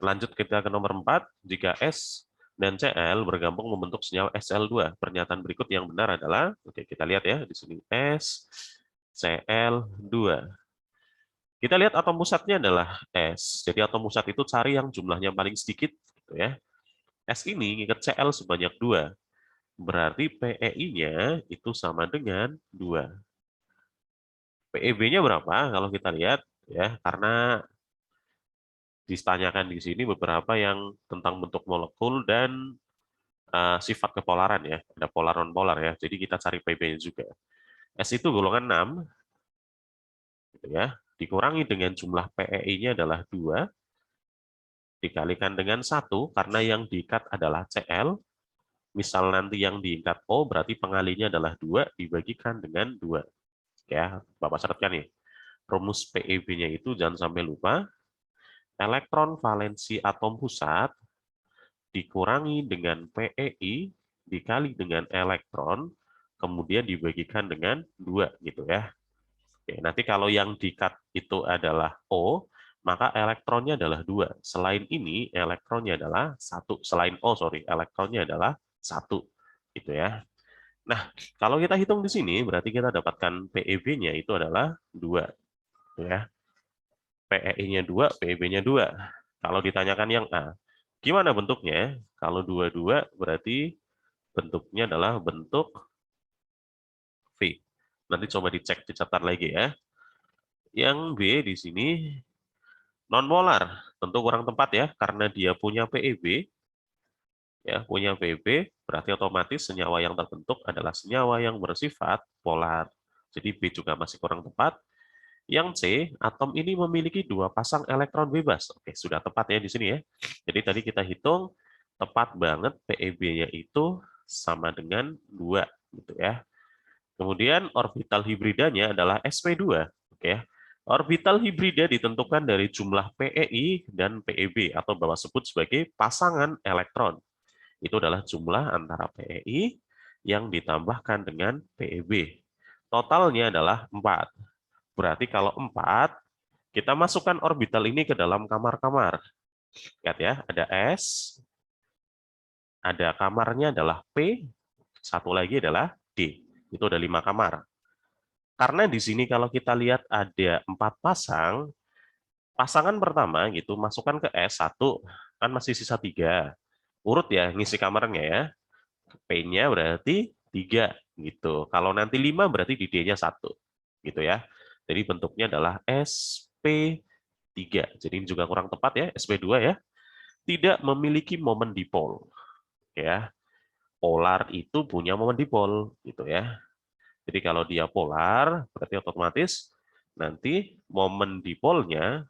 Lanjut kita ke nomor 4, jika S dan Cl bergabung membentuk senyawa Sl2. Pernyataan berikut yang benar adalah, oke kita lihat ya di sini S, Cl2. Kita lihat atom pusatnya adalah S. Jadi atom pusat itu cari yang jumlahnya paling sedikit, gitu ya. S ini ngikat Cl sebanyak 2. Berarti PEI-nya itu sama dengan 2. PEB-nya berapa? Kalau kita lihat ya, karena ditanyakan di sini beberapa yang tentang bentuk molekul dan sifat kepolaran ya. Ada polar non polar ya. Jadi kita cari PB-nya juga. S itu golongan 6 gitu ya. Dikurangi dengan jumlah PEI-nya adalah 2 dikalikan dengan 1 karena yang diikat adalah Cl. Misal nanti yang diikat O berarti pengalinya adalah 2 dibagikan dengan 2. Ya, Bapak catatkan nih. Rumus PEB-nya itu jangan sampai lupa. Elektron valensi atom pusat dikurangi dengan PEI dikali dengan elektron, kemudian dibagikan dengan 2 gitu ya. Oke, nanti kalau yang di-cut itu adalah O, maka elektronnya adalah 2. Selain ini, elektronnya adalah 1. Selain O, sorry, elektronnya adalah 1. Gitu ya. Nah, kalau kita hitung di sini, berarti kita dapatkan PEB-nya itu adalah 2. Gitu ya. PEI-nya 2, PEB-nya 2. Kalau ditanyakan yang A, gimana bentuknya? Kalau 2-2 berarti bentuknya adalah bentuk V. Nanti coba dicek, dicatat lagi ya. Yang B di sini non-molar. Tentu kurang tepat ya, karena dia punya PEB. Ya, punya PEB, berarti otomatis senyawa yang terbentuk adalah senyawa yang bersifat polar. Jadi B juga masih kurang tepat. Yang C, atom ini memiliki 2 pasang elektron bebas. Oke, sudah tepat ya di sini ya. Jadi tadi kita hitung tepat banget PEB-nya itu sama dengan 2 gitu ya. Kemudian orbital hibridanya adalah sp2. Oke ya. Orbital hibrida ditentukan dari jumlah PEI dan PEB atau Bapak sebut sebagai pasangan elektron. Itu adalah jumlah antara PEI yang ditambahkan dengan PEB. Totalnya adalah 4. Berarti kalau 4, kita masukkan orbital ini ke dalam kamar-kamar. Lihat ya, ada S, ada kamarnya adalah P, satu lagi adalah D. Itu ada 5 kamar. Karena di sini kalau kita lihat ada 4 pasang, pasangan pertama gitu masukkan ke S1, kan masih sisa 3. Urut ya ngisi kamarnya ya. P-nya berarti 3 gitu. Kalau nanti 5 berarti di D-nya 1 gitu ya. Jadi bentuknya adalah sp3. Jadi ini juga kurang tepat ya, sp2 ya. Tidak memiliki momen dipol ya. Polar itu punya momen dipol gitu ya. Jadi kalau dia polar berarti otomatis nanti momen dipolnya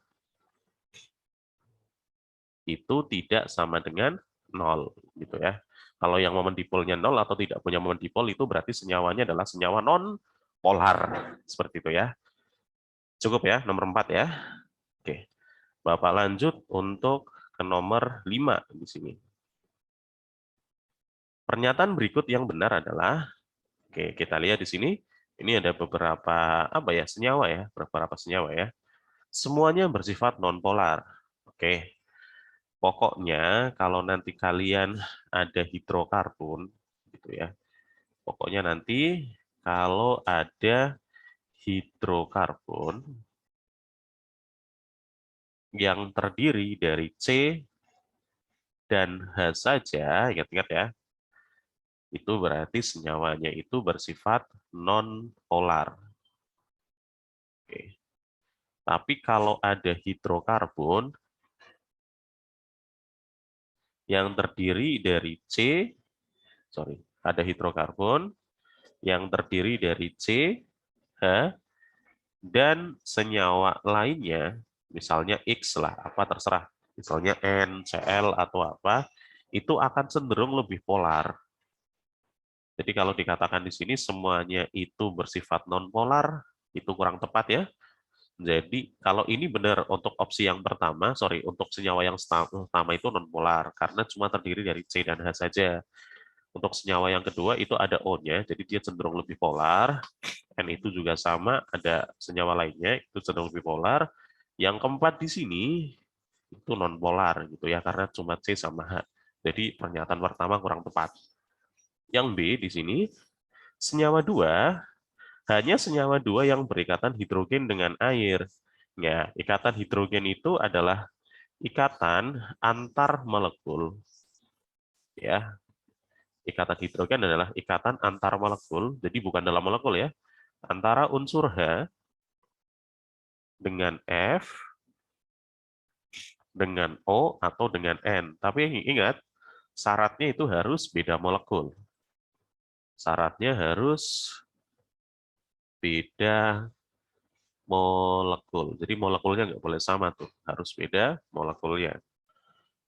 itu tidak sama dengan 0 gitu ya. Kalau yang momen dipolnya 0 atau tidak punya momen dipol itu berarti senyawanya adalah senyawa non polar seperti itu ya. Cukup ya nomor 4 ya. Oke. Bapak lanjut untuk ke nomor 5 di sini. Pernyataan berikut yang benar adalah, oke kita lihat di sini, ini ada beberapa apa ya senyawa ya, beberapa senyawa ya. Semuanya bersifat nonpolar. Oke. Pokoknya kalau nanti kalian ada hidrokarbon gitu ya. Pokoknya nanti kalau ada hidrokarbon yang terdiri dari C dan H saja, ingat-ingat ya, itu berarti senyawanya itu bersifat non-polar. Oke. Tapi kalau ada hidrokarbon yang terdiri dari ada hidrokarbon yang terdiri dari C, H, dan senyawa lainnya, misalnya X lah, apa terserah, misalnya N, Cl, atau apa, itu akan cenderung lebih polar. Jadi kalau dikatakan di sini semuanya itu bersifat non-polar, itu kurang tepat ya. Jadi kalau ini benar untuk opsi yang pertama, untuk senyawa yang pertama itu non-polar, karena cuma terdiri dari C dan H saja. Untuk senyawa yang kedua itu ada O-nya, jadi dia cenderung lebih polar. N itu juga sama, ada senyawa lainnya, itu cenderung lebih polar. Yang keempat di sini, itu nonpolar gitu ya, karena cuma C sama H. Jadi pernyataan pertama kurang tepat. Yang B di sini, senyawa 2 hanya senyawa 2 yang berikatan hidrogen dengan air. Ya, ikatan hidrogen itu adalah ikatan antar molekul. Ya, ikatan hidrogen adalah ikatan antar molekul, jadi bukan dalam molekul ya, antara unsur H dengan F, dengan O, atau dengan N. Tapi ingat, syaratnya itu harus beda molekul. Syaratnya harus beda molekul. Jadi molekulnya nggak boleh sama tuh, harus beda molekulnya.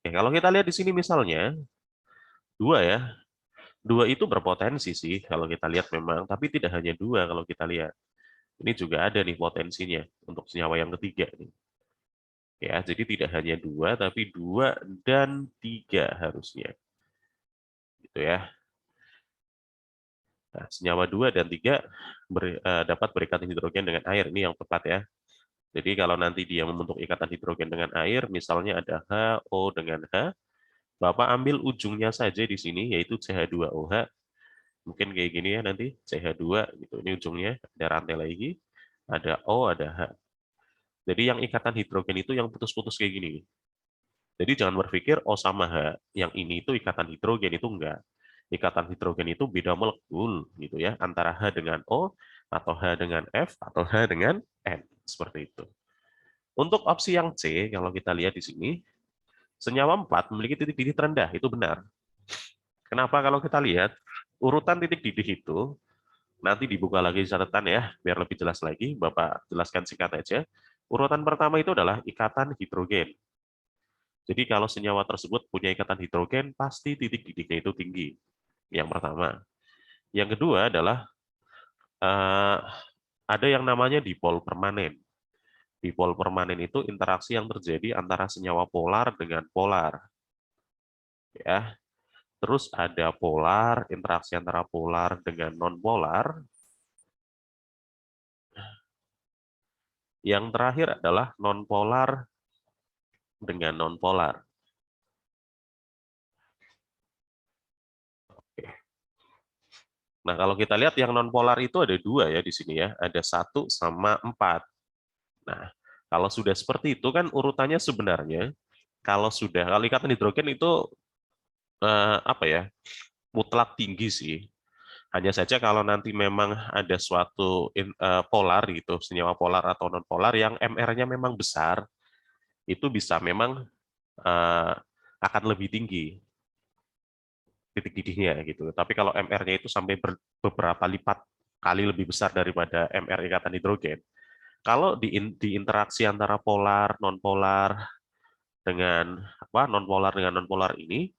Oke, kalau kita lihat di sini misalnya, 2 ya, 2 itu berpotensi sih kalau kita lihat memang, tapi tidak hanya 2 kalau kita lihat. Ini juga ada nih potensinya untuk senyawa yang ketiga nih. Ya, jadi tidak hanya 2, tapi 2 dan 3 harusnya. Gitu ya. Nah, senyawa 2 dan 3 dapat berikatan hidrogen dengan air. Ini yang tepat ya. Jadi kalau nanti dia membentuk ikatan hidrogen dengan air, misalnya ada H, O dengan H, Bapak ambil ujungnya saja di sini, yaitu CH2OH. Mungkin kayak gini ya nanti, CH2, gitu. Ini ujungnya, ada rantai lagi, ada O, ada H. Jadi yang ikatan hidrogen itu yang putus-putus kayak gini. Jadi jangan berpikir O sama H, yang ini itu ikatan hidrogen, itu enggak. Ikatan hidrogen itu beda molekul, gitu ya, antara H dengan O, atau H dengan F, atau H dengan N. Seperti itu. Untuk opsi yang C, kalau kita lihat di sini, senyawa 4 memiliki titik didih terendah, itu benar. Kenapa kalau kita lihat, urutan titik didih itu, nanti dibuka lagi catatan ya, biar lebih jelas lagi, Bapak jelaskan singkat aja. Urutan pertama itu adalah ikatan hidrogen. Jadi kalau senyawa tersebut punya ikatan hidrogen, pasti titik didihnya itu tinggi. Yang pertama. Yang kedua adalah, ada yang namanya dipol permanen. Dipol permanen itu interaksi yang terjadi antara senyawa polar dengan polar. Ya. Terus ada polar, interaksi antara polar dengan nonpolar. Yang terakhir adalah nonpolar dengan nonpolar. Nah, kalau kita lihat yang nonpolar itu ada 2 ya di sini ya, ada 1 sama 4. Nah, kalau sudah seperti itu kan urutannya sebenarnya kalau ikatan hidrogen itu apa ya, mutlak tinggi sih. Hanya saja kalau nanti memang ada suatu polar gitu, senyawa polar atau non polar yang MR-nya memang besar, itu bisa memang eh, akan lebih tinggi titik didihnya gitu. Tapi kalau MR-nya itu sampai beberapa lipat kali lebih besar daripada MR ikatan hidrogen. Kalau di interaksi antara polar, nonpolar dengan nonpolar dengan nonpolar ini,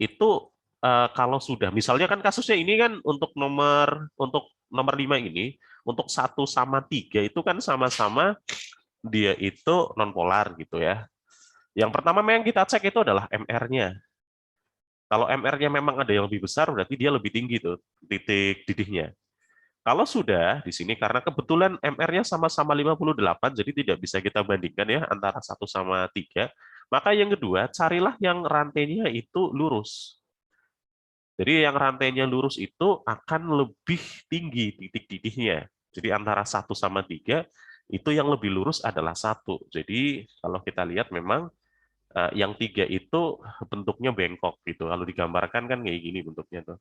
itu kalau sudah misalnya kan kasusnya ini kan untuk nomor 5 ini, untuk 1 sama 3 itu kan sama-sama dia itu nonpolar gitu ya. Yang pertama yang kita cek itu adalah MR-nya. Kalau MR-nya memang ada yang lebih besar, berarti dia lebih tinggi tuh titik didihnya. Kalau sudah di sini karena kebetulan MR-nya sama-sama 58, jadi tidak bisa kita bandingkan ya antara 1 sama 3. Maka yang kedua, carilah yang rantainya itu lurus. Jadi yang rantainya lurus itu akan lebih tinggi titik didihnya. Jadi antara 1 sama 3 itu yang lebih lurus adalah 1. Jadi kalau kita lihat memang yang 3 itu bentuknya bengkok gitu. Kalau digambarkan kan kayak gini bentuknya tuh.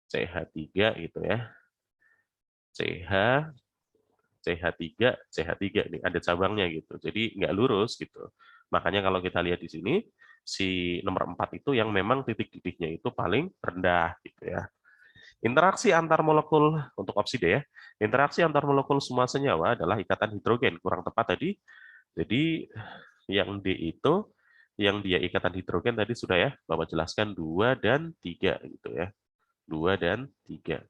CH3 gitu ya. CH, CH3, CH3 nih ada cabangnya gitu. Jadi nggak lurus gitu. Makanya kalau kita lihat di sini si nomor 4 itu yang memang titik didihnya itu paling rendah gitu ya. Interaksi antar molekul untuk opsi D ya. Interaksi antar molekul semua senyawa adalah ikatan hidrogen. Kurang tepat tadi. Jadi yang D itu yang dia ikatan hidrogen tadi sudah ya Bapak jelaskan 2 dan 3 gitu ya. 2 dan 3.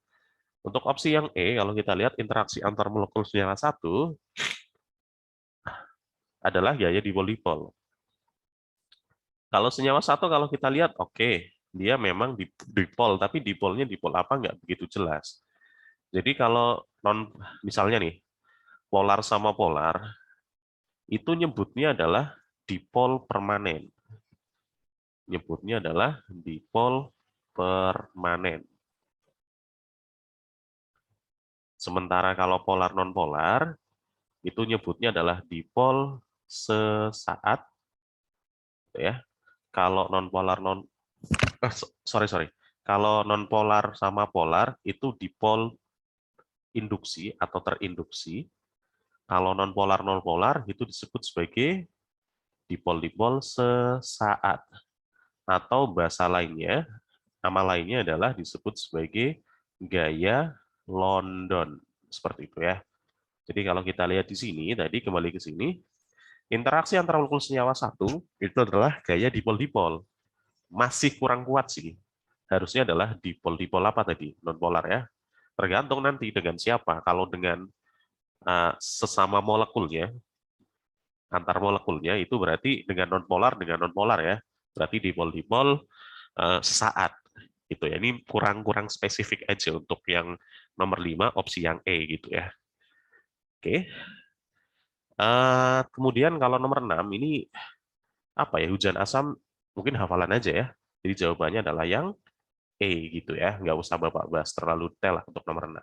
Untuk opsi yang E kalau kita lihat interaksi antar molekul senyawa 1 adalah gaya dipol-dipol. Kalau senyawa 1 kalau kita lihat oke, dia memang dipol tapi dipolnya dipol apa nggak begitu jelas. Jadi kalau misalnya nih polar sama polar itu nyebutnya adalah dipol permanen. Nyebutnya adalah dipol permanen. Sementara kalau polar nonpolar, itu nyebutnya adalah dipol sesaat. Ya. Kalau nonpolar sorry. Kalau nonpolar sama polar, itu dipol induksi atau terinduksi. Kalau nonpolar itu disebut sebagai dipol-dipol sesaat. Atau bahasa lainnya, nama lainnya adalah disebut sebagai gaya London. Seperti itu ya. Jadi kalau kita lihat di sini, tadi kembali ke sini, interaksi antara molekul senyawa satu itu adalah gaya dipol-dipol. Masih kurang kuat sih. Harusnya adalah dipol-dipol apa tadi? Nonpolar ya. Tergantung nanti dengan siapa. Kalau dengan sesama molekulnya, antar molekulnya itu berarti dengan nonpolar ya. Berarti dipol-dipol sesaat. Gitu ya. Ini kurang spesifik aja untuk yang nomor 5 opsi yang E gitu ya. Oke. Kemudian kalau nomor 6 ini apa ya, hujan asam mungkin hafalan aja ya. Jadi jawabannya adalah yang E gitu ya. Nggak usah Bapak bahas terlalu detail lah untuk nomor 6.